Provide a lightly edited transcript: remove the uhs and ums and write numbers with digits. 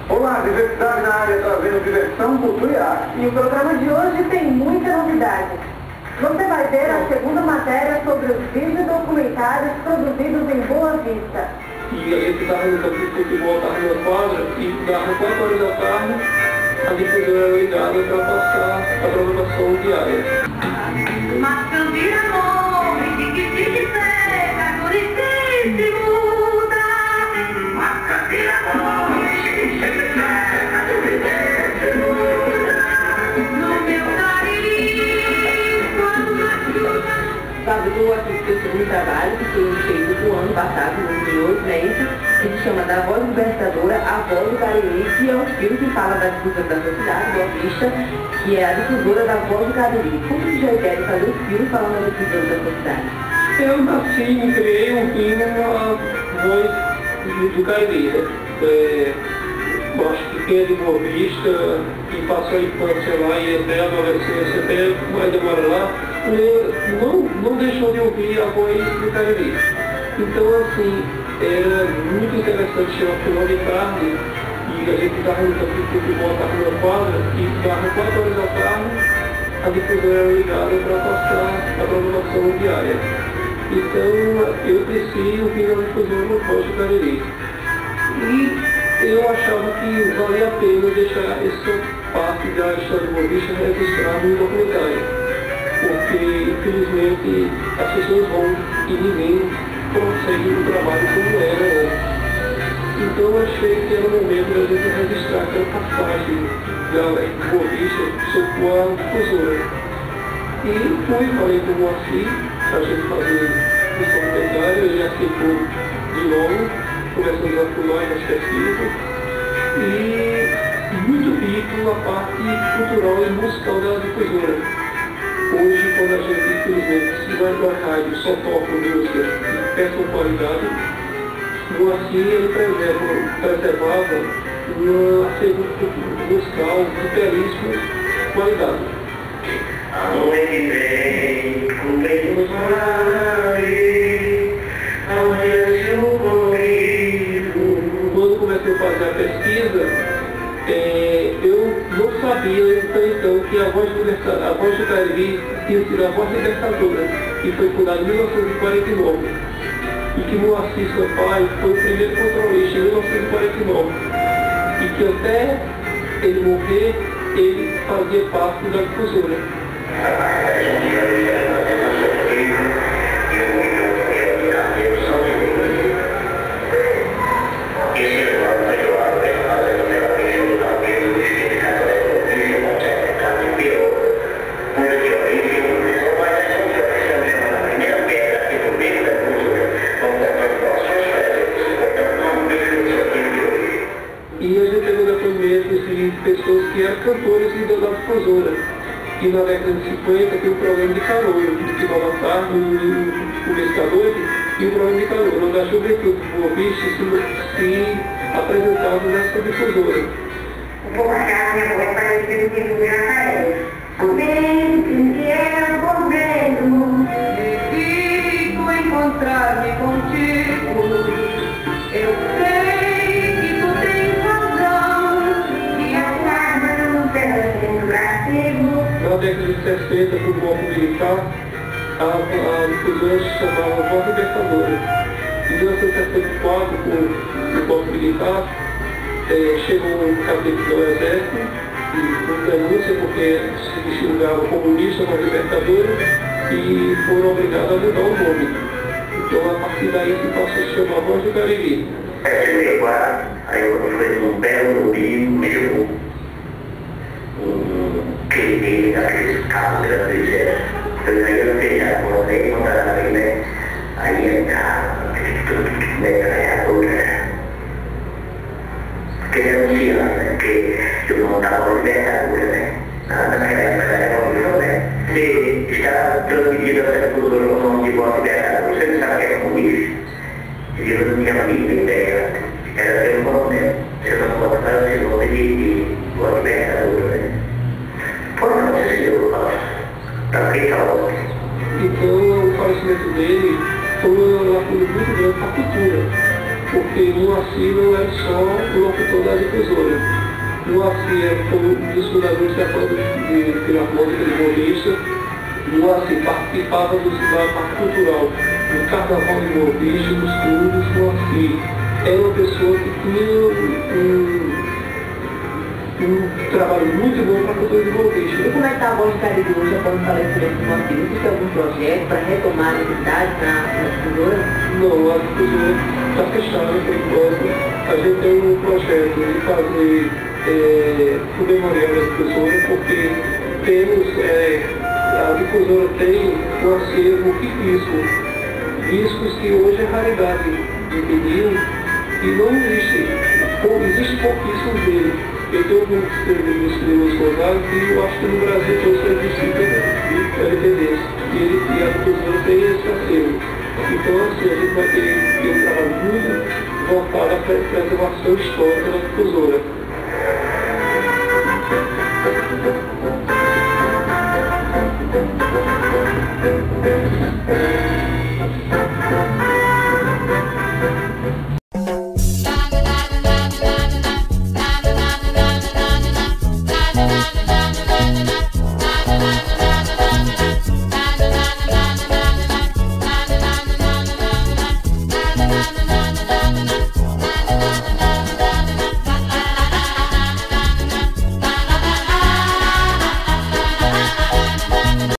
Olá, diversidade na área, trazendo diversão, cultura e arte. E o programa de hoje tem muita novidade. Você vai ver a segunda matéria sobre os vídeos documentários produzidos em Boa Vista. E a gente estava no campo de futebol, estava numa quadra, e dava 4 horas da tarde, a difusora era ligada para passar a programação diária. Mas Candira morre, tique-tique pega, Curitiba muda. Mas Candira morre, tique-tique pega, Curitiba muda. No meu Cariri, quando a chuva... Fabrício aqui seu segundo trabalho, que foi feito no ano passado, no 2008, que se chama Da Voz Libertadora, A Voz do Cariri, que é um filme que fala da difusora da sociedade, Boa Vista, que é a difusora da Voz do Cariri. Como que já ideia de fazer um filme falando da difusora da sociedade? Eu nasci, me criei um filme na Voz do Cariri. Acho que quem é de Boa Vista, que passou a infância lá e até a adolescência, até vai demorar lá, não deixou de ouvir a voz do Cariri. Então, assim, era muito interessante chegar ao final de tarde e a gente estava no campo de futebol, estava numa quadra e dava 4 horas da tarde, a difusora era ligada para passar a programação diária. Então, eu cresci ouvindo a difusora no Voz do Cariri. E eu achava que valia a pena deixar essa parte da história do Boa Vista registrada no documentário, porque infelizmente as pessoas vão e ninguém consegue um trabalho como era antes. Então eu achei que era o momento da gente registrar aquela passagem da Boa Vista sobre a difusora. E falei com o Moacir para a gente fazer esse documentário, ele aceitou de novo. Começamos a atuar nas pesquisas e muito rico a parte cultural e musical da difusora. Hoje, quando a gente, infelizmente, se vai para a rádio só toca música de péssima qualidade, o assim ele preservava um acervo musical de belíssima qualidade. Aonde vem, cumprimos Quando comecei a fazer a pesquisa, eu não sabia então que a voz do Cariri tinha sido a voz libertadora, que foi fundada em 1949, e que Moacir Sampaio foi o primeiro controlista em 1949, e que até ele morrer, ele fazia parte da difusora. E a gente pegou depoimentos de pessoas que eram cantores e da difusora. E na década de 50 tem um problema de calor, no final da tarde, no começo da noite, e um problema de calor, onde a juventude do Boa Vista se apresentava nessa difusora. Vou marcar minha voz para esse tipo de Rafael. Comento que era por dentro, decido encontrar-me contigo. Eu sei que tu tens razão, que as armas não servem para castigo. Na década de 60, com o golpe militar, a difusora se chamava Voz Libertadora. Em 1964, com o golpe militar, chegou um capítulo do Exército, com denúncia porque se julgava comunista com a Libertadora e foram obrigados a mudar o nome. Então, a partir daí se passou a se chamar Voz do Cariri. Aí eu fui num belo rio meu, que aqueles carros grandes, eu ia fechar com você, montar ali, né? Aí entrava, metralhadora. Porque denunciando, né? Porque eu montava uma libertadora, né? Naquela época era horrível, né? Se está transmitido essa cultura no nome de voz libertadora, você não sabe o que é comunista. E eu não tinha a mínima ideia. Era ser um coronel. Eu não gostava desse nome de voz libertadora, né? Então, o falecimento dele foi uma lacuna muito grande para a cultura, porque Moacir não era só o locutor da difusora. O Moacir foi um dos fundadores da Filarmônica de Boa Vista. O Moacir participava da parte cultural, do Carnaval de Boa Vista, dos clubes. O Moacir era uma pessoa que tinha um trabalho muito bom para a cultura de Boa Vista. E como é que está a voz de Caribe hoje após o falecimento do Moacir? Existe algum projeto para retomar a atividade na difusora? Não, a difusora está fechada por enquanto. A gente tem um projeto de fazer o memorial da difusora, porque temos, a difusora tem um acervo de discos que hoje é raridade de vinil e não existe pouquíssimos deles. Eu tenho alguns discos de Luiz Gonzaga que eu acho que no Brasil todos são discos LPDs. E a difusora tem esse acervo. Então assim, a gente vai ter um trabalho muito voltado à preservação histórica da difusora.